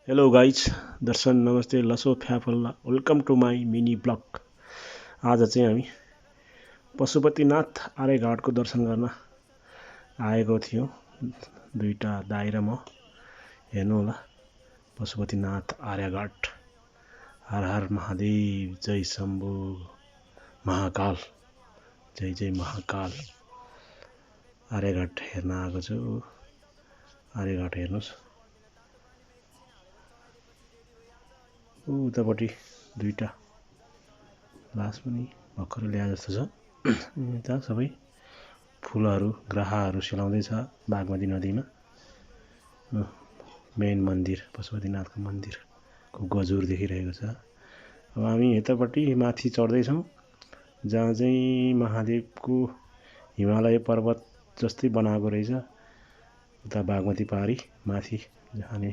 Hello guys, दर्शन नमस्ते, लसो फ्याफल्ला, welcome to my mini blog. आज चाहिँ हामी पशुपतिनाथ आर्यघाटको दर्शन गर्न आएको थियौँ। दुईटा दाइ र म। हेर्नु होला पशुपतिनाथ आर्यघाट। हर हर महादेव, जय शम्भु महाकाल, जय जय महाकाल। आर्यघाट हेर्न आएको छु। आर्यघाट हेर्नुहोस्, उतापट्टि दुईटा लास पनि भर्खर ल्याए जस्तो छ। यता सबै फुलहरू ग्राहहरू सेलाउँदैछ बागमती नदीमा। मेन मन्दिर पशुपतिनाथको मन्दिरको गजुर देखिरहेको छ। अब हामी यतापट्टि माथि चढ्दैछौँ, जहाँ चाहिँ महादेवको हिमालय पर्वत जस्तै बनाएको रहेछ। उता बागमती पारी माथि जाने